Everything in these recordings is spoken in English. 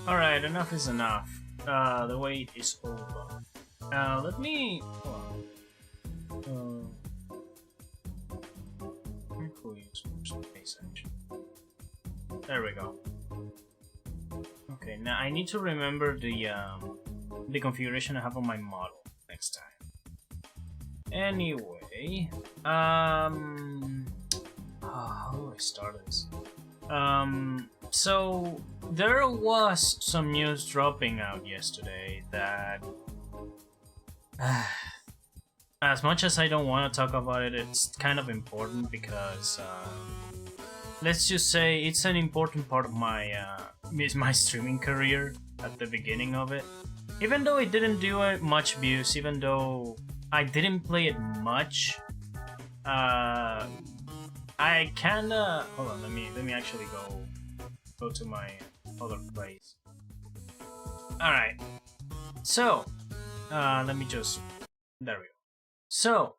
Alright, enough is enough. The wait is over. Let me... Who use more space actually? There we go. Okay, now I need to remember the configuration I have on my model next time. Anyway, how do I start this? So there was some news dropping out yesterday that, as much as I don't want to talk about it, it's kind of important because let's just say it's an important part of my my streaming career at the beginning of it. Even though it didn't do much views, even though I didn't play it much, I kinda hold on. Let me actually go to my other place. All right. So let me just there we go. So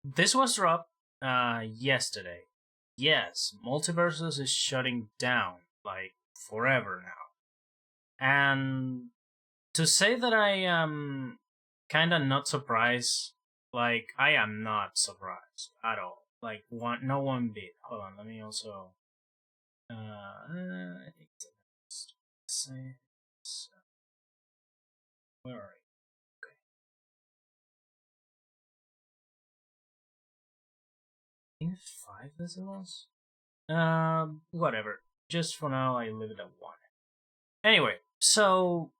this was dropped yesterday. Yes, Multiversus is shutting down, like, forever now. And to say that I am kinda not surprised, like, I am not surprised at all. Like, no one bit. Hold on, let me also... I think it's... Where are you? I think it's 5 decibels? Whatever. Just for now, I leave it at 1. Anyway, so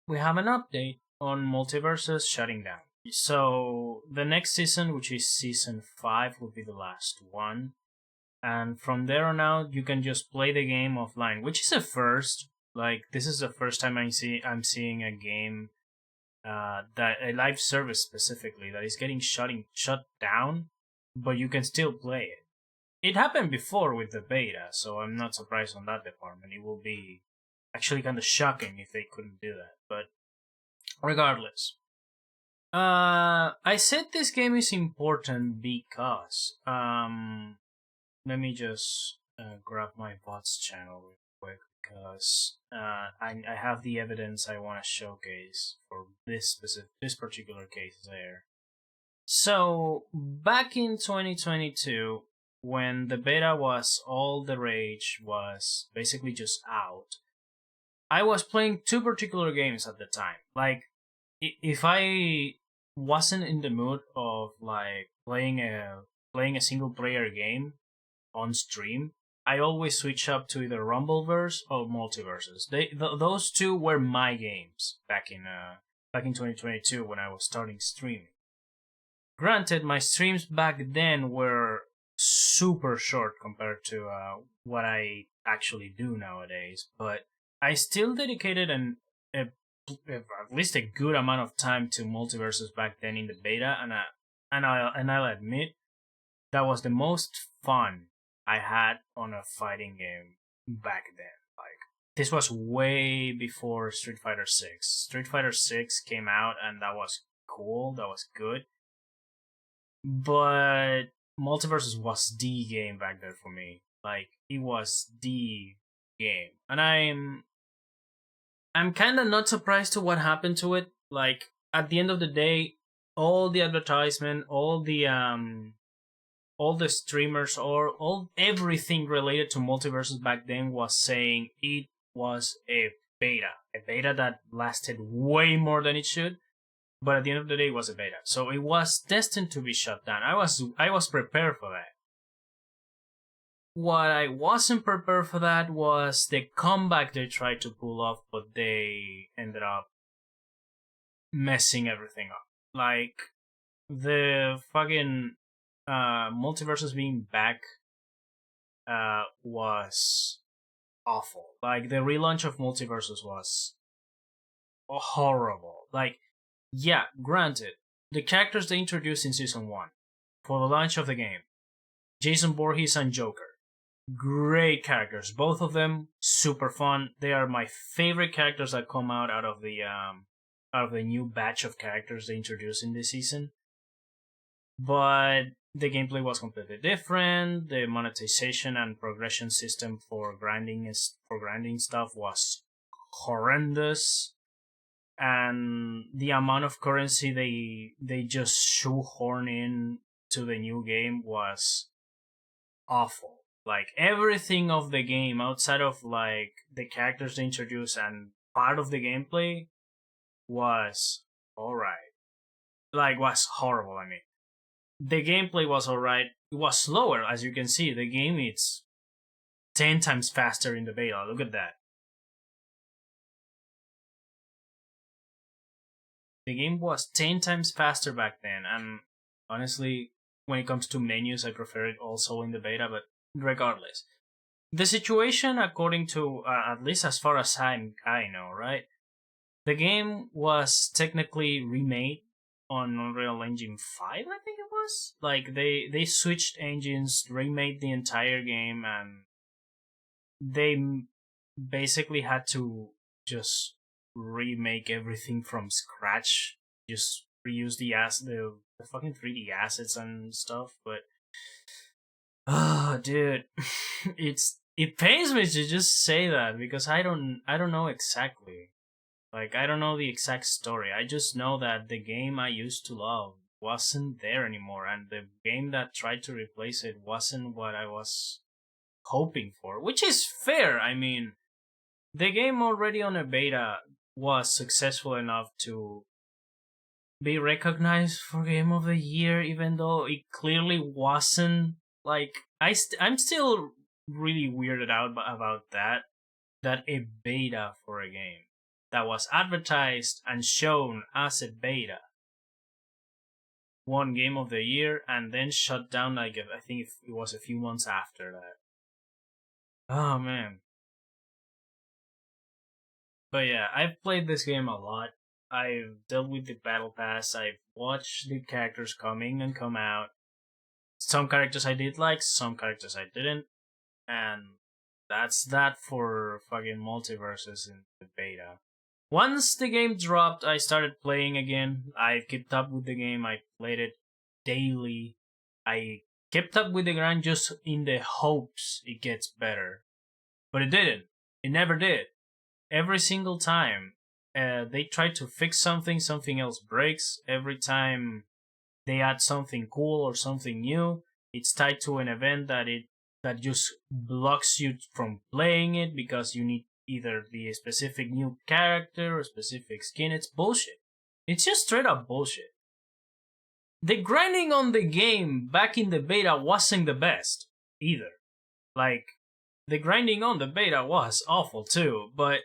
we have an update on Multiversus shutting down. So the next season, which is season 5, will be the last one. And from there on out, you can just play the game offline, which is a first. Like, this is the first time I'm seeing a game, that a live service specifically, that is getting shut down, but you can still play it. It happened before with the beta, so I'm not surprised on that department. It will be actually kind of shocking if they couldn't do that. But regardless, I said this game is important because let me just grab my bots channel real quick because I have the evidence I want to showcase for this particular case there. So back in 2022, when the beta was all the rage, was basically just out, I was playing 2 particular games at the time. Like, if I wasn't in the mood of like playing a single player game on stream, I always switch up to either Rumbleverse or Multiversus. Those 2 were my games back in 2022 when I was starting streaming. Granted, my streams back then were super short compared to what I actually do nowadays, but I still dedicated at least a good amount of time to Multiversus back then in the beta, and I'll admit that was the most fun I had on a fighting game back then. Like, this was way before Street Fighter 6. Street Fighter 6 came out, and that was cool. That was good. But Multiversus was the game back there for me. Like, it was the game. And I'm kind of not surprised to what happened to it. Like, at the end of the day, all the advertisement, all the streamers, or everything related to Multiversus back then was saying it was a beta that lasted way more than it should. But at the end of the day, it was a beta, so it was destined to be shut down. I was prepared for that. What I wasn't prepared for that was the comeback they tried to pull off, but they ended up messing everything up. Like, the fucking Multiversus being back was awful. Like, the relaunch of Multiversus was horrible. Like, yeah, granted, the characters they introduced in Season 1 for the launch of the game, Jason Voorhees and Joker, great characters. Both of them super fun. They are my favorite characters that come out of the new batch of characters they introduced in this season. But the gameplay was completely different. The monetization and progression system for grinding stuff was horrendous, and the amount of currency they just shoehorn in to the new game was awful. Like everything of the game outside of like the characters they introduced and part of the gameplay was alright. Like was horrible, I mean. The gameplay was alright. It was slower, as you can see. The game is 10 times faster in the beta. Look at that. The game was 10 times faster back then, and honestly, when it comes to menus, I prefer it also in the beta, but regardless. The situation, according to, at least as far as I know, right? The game was technically remade on Unreal Engine 5, I think it was. Like, they switched engines, remade the entire game, and they basically had to just remake everything from scratch, just reuse the fucking 3D assets and stuff. But dude, it pains me to just say that because I don't know exactly. Like I don't know the exact story. I just know that the game I used to love wasn't there anymore, and the game that tried to replace it wasn't what I was hoping for, which is fair. I mean, the game already on a beta was successful enough to be recognized for Game of the Year, even though it clearly wasn't. Like, I'm still really weirded out about that a beta for a game that was advertised and shown as a beta won Game of the Year and then shut down, like, I think it was a few months after that. Oh man. But yeah, I've played this game a lot. I've dealt with the battle pass. I've watched the characters come in and come out. Some characters I did like, some characters I didn't. And that's that for fucking Multiversus in the beta. Once the game dropped, I started playing again. I kept up with the game. I played it daily. I kept up with the grind just in the hopes it gets better. But it didn't. It never did. Every single time they try to fix something, something else breaks. Every time they add something cool or something new, it's tied to an event that just blocks you from playing it because you need either the specific new character or specific skin. It's bullshit. It's just straight up bullshit. The grinding on the game back in the beta wasn't the best either. Like, the grinding on the beta was awful too, but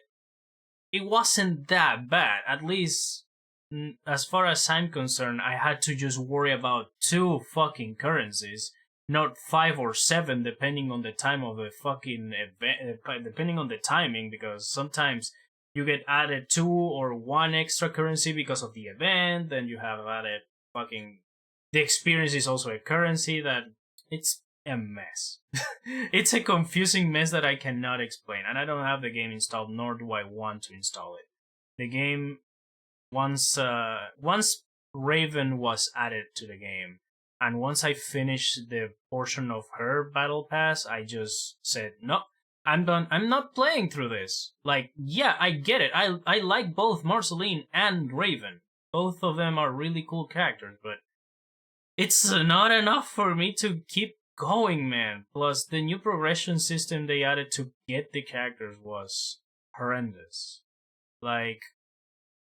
it wasn't that bad. At least, as far as I'm concerned, I had to just worry about 2 fucking currencies, not 5 or 7, depending on the time of the fucking event, depending on the timing, because sometimes you get added 2 or 1 extra currency because of the event, then you have added fucking... The experience is also a currency that... It's a mess. It's a confusing mess that I cannot explain, and I don't have the game installed, nor do I want to install it. The game, once Raven was added to the game, and once I finished the portion of her battle pass, I just said, no, I'm done. I'm not playing through this. Like, yeah, I get it. I like both Marceline and Raven. Both of them are really cool characters, but it's not enough for me to keep going, man. Plus, the new progression system they added to get the characters was horrendous. Like,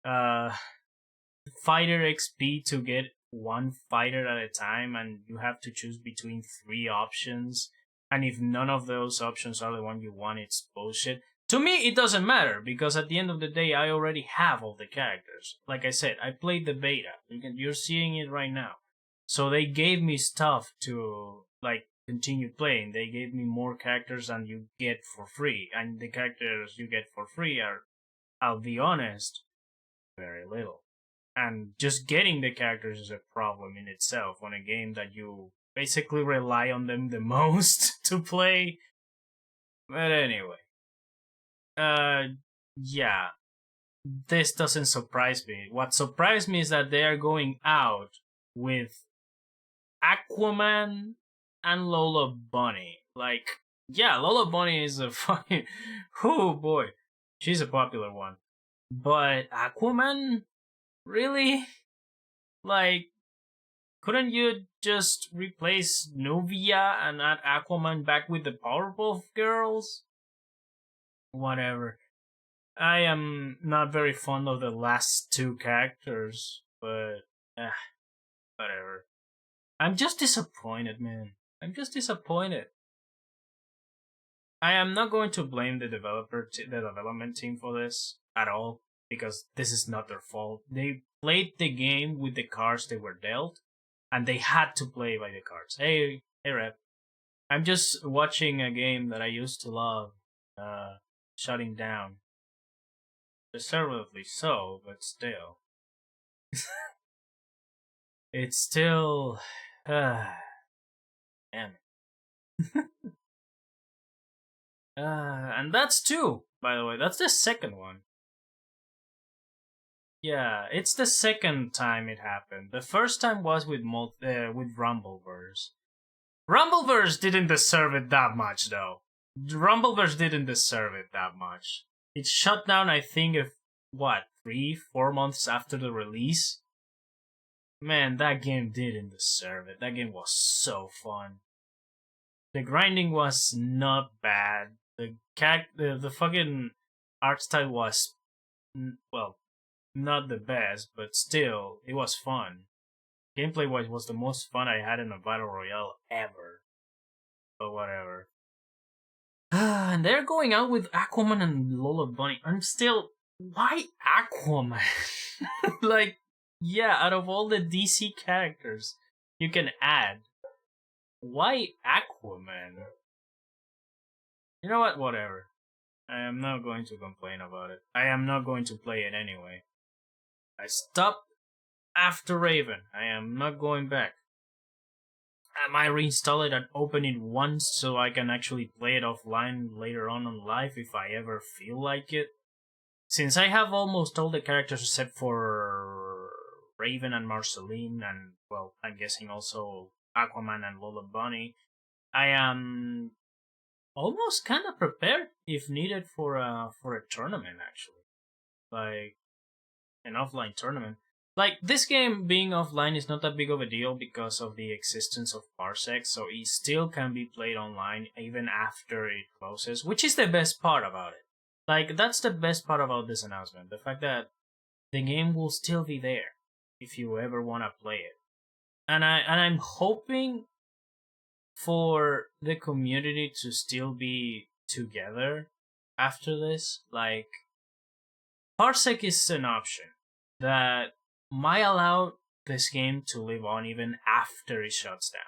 fighter XP to get 1 fighter at a time, and you have to choose between 3 options. And if none of those options are the one you want, it's bullshit. To me, it doesn't matter, because at the end of the day, I already have all the characters. Like I said, I played the beta. You're seeing it right now. So they gave me stuff to, like, continue playing. They gave me more characters than you get for free. And the characters you get for free are, I'll be honest, very little. And just getting the characters is a problem in itself on a game that you basically rely on them the most to play. But anyway. Yeah. This doesn't surprise me. What surprised me is that they are going out with Aquaman and Lola Bunny. Like, yeah, Lola Bunny is a fucking. Oh boy, she's a popular one. But Aquaman, really? Like, couldn't you just replace Novia and add Aquaman back with the Powerpuff Girls? Whatever. I am not very fond of the last two characters, but whatever. I'm just disappointed, man. I'm just disappointed. I am not going to blame the the development team for this at all, because this is not their fault. They played the game with the cards they were dealt, and they had to play by the cards. Hey, Rep. I'm just watching a game that I used to love, shutting down. Deservedly so, but still. It's still. Damn. And that's two, by the way. That's the second one. Yeah, it's the second time it happened. The first time was with with Rumbleverse. Rumbleverse didn't deserve it that much, though. Rumbleverse didn't deserve it that much. It shut down, I think, 3-4 months after the release. Man, that game didn't deserve it. That game was so fun. The grinding was not bad. The fucking art style was, well, not the best, but still, it was fun. Gameplay wise, was the most fun I had in a battle royale ever. But whatever. And they're going out with Aquaman and Lola Bunny. I'm still, why Aquaman? Like, yeah, out of all the DC characters you can add, why Aquaman? You know what? Whatever. I am not going to complain about it. I am not going to play it anyway. I stopped after Raven. I am not going back. I might reinstall it and open it once so I can actually play it offline later on live if I ever feel like it. Since I have almost all the characters except for Raven and Marceline, and, well, I'm guessing also Aquaman and Lola Bunny, I am almost kind of prepared if needed for a tournament, actually. Like, an offline tournament. Like, this game being offline is not that big of a deal because of the existence of Parsec, so it still can be played online even after it closes, which is the best part about it. Like, that's the best part about this announcement, the fact that the game will still be there if you ever want to play it. And I'm hoping for the community to still be together after this. Like, Parsec is an option that might allow this game to live on even after it shuts down.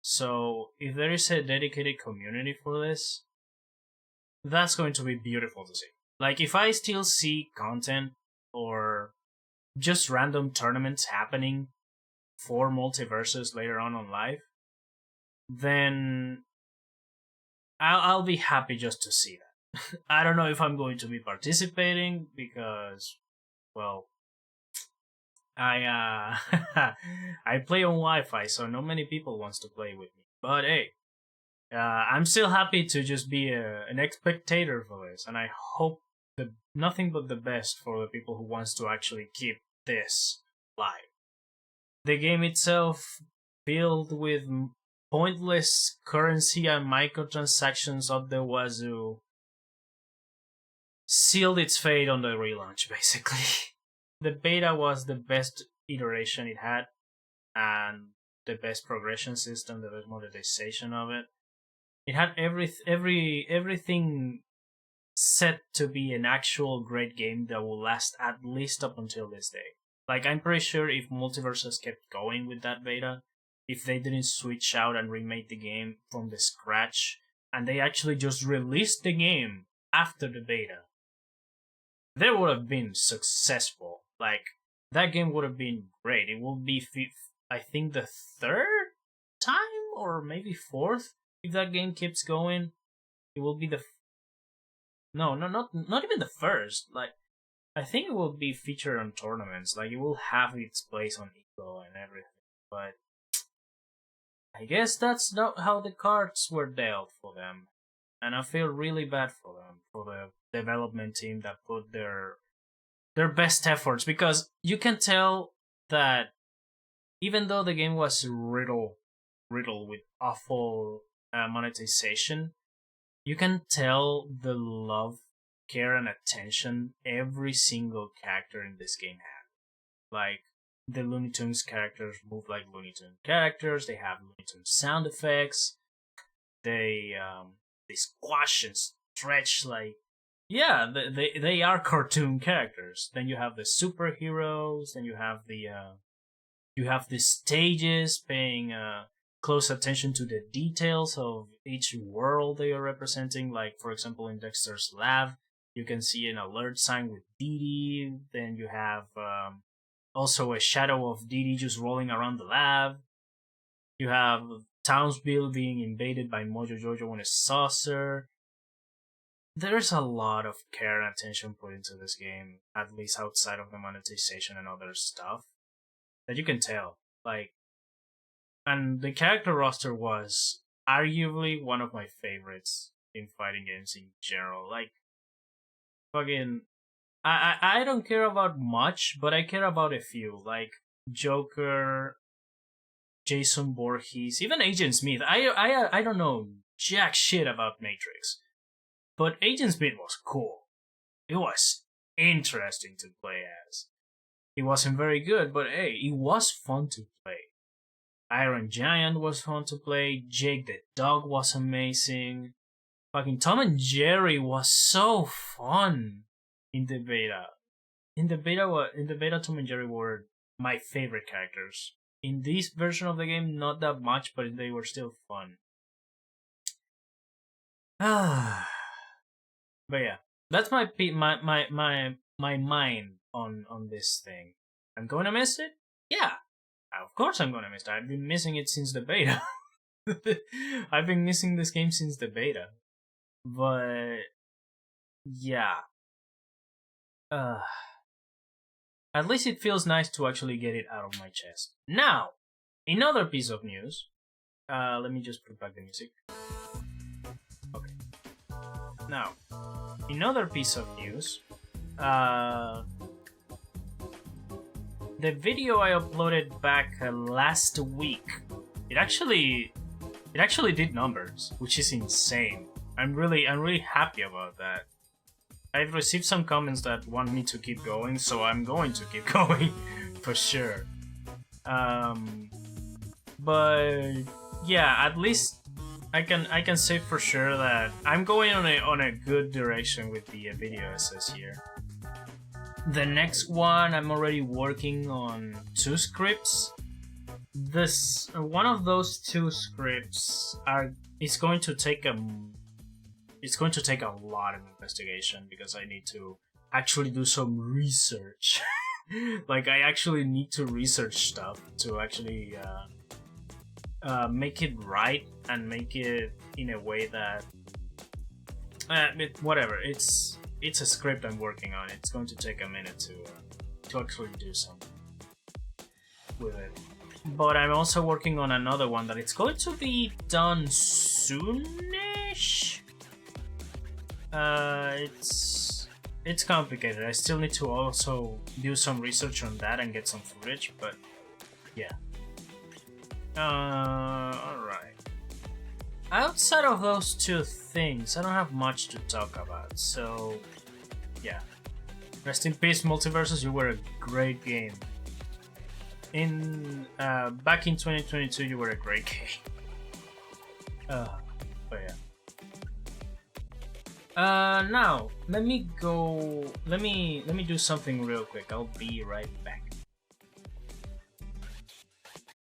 So, if there is a dedicated community for this, that's going to be beautiful to see. Like, if I still see content or just random tournaments happening for Multiversus later on live, then I'll be happy just to see that. I don't know if I'm going to be participating because, well, I I play on Wi-Fi, so not many people wants to play with me. But hey, I'm still happy to just be an spectator for this, and I hope nothing but the best for the people who wants to actually keep this live. The game itself, filled with pointless currency and microtransactions up the wazoo, sealed its fate on the relaunch, basically. The beta was the best iteration it had, and the best progression system, the best monetization of it. It had everything set to be an actual great game that will last at least up until this day. Like, I'm pretty sure if Multiversus kept going with that beta, if they didn't switch out and remake the game from the scratch, and they actually just released the game after the beta, they would have been successful. Like, that game would have been great. It will be, I think, the third time, or maybe fourth, if that game keeps going. It will be not even the first. Like, I think it will be featured on tournaments. Like, it will have its place on Eco and everything. But I guess that's not how the cards were dealt for them. And I feel really bad for them, for the development team that put their best efforts, because you can tell that even though the game was riddled with awful monetization, you can tell the love, care, and attention every single character in this game had. Like, the Looney Tunes characters move like Looney Tunes characters. They have Looney Tunes sound effects. They squash and stretch like, yeah, they are cartoon characters. Then you have the superheroes. Then you have the stages paying close attention to the details of each world they are representing. Like, for example, in Dexter's lab, you can see an alert sign with Dee Dee. Then you have also a shadow of Dee Dee just rolling around the lab. You have Townsville being invaded by Mojo Jojo in a saucer. There's a lot of care and attention put into this game, at least outside of the monetization and other stuff, that you can tell. Like, and the character roster was arguably one of my favorites in fighting games in general. Like, fucking, I don't care about much, but I care about a few, like Joker, Jason Voorhees, even Agent Smith. I don't know jack shit about Matrix, but Agent Smith was cool. It was interesting to play as. He wasn't very good, but hey, it was fun to play. Iron Giant was fun to play. Jake the Dog was amazing. Fucking Tom and Jerry was so fun in the beta. In the beta, Tom and Jerry were my favorite characters. In this version of the game, not that much, but they were still fun. But yeah, that's my mind on this thing. I'm going to miss it? Yeah, of course I'm going to miss it. I've been missing it since the beta. I've been missing this game since the beta. But yeah. At least it feels nice to actually get it out of my chest. Now, another piece of news. Let me just put back the music. Okay. Now, another piece of news. The video I uploaded back last week, it actually did numbers, which is insane. I'm really happy about that. I've received some comments that want me to keep going, so I'm going to keep going for sure. But yeah, at least I can say for sure that I'm going on a good direction with the video essays here. The next one, I'm already working on 2 scripts. One of those 2 scripts is going to take a lot of investigation, because I need to actually do some research. Like, I actually need to research stuff to actually make it right and make it in a way that whatever. It's a script I'm working on. It's going to take a minute to actually do something with it. But I'm also working on another one that it's going to be done soonish. It's complicated. I still need to also do some research on that and get some footage, but yeah. Alright. Outside of those 2 things, I don't have much to talk about, so yeah. Rest in peace, Multiversus, you were a great game. Back in 2022, you were a great game. But yeah. Now let me do something real quick. I'll be right back.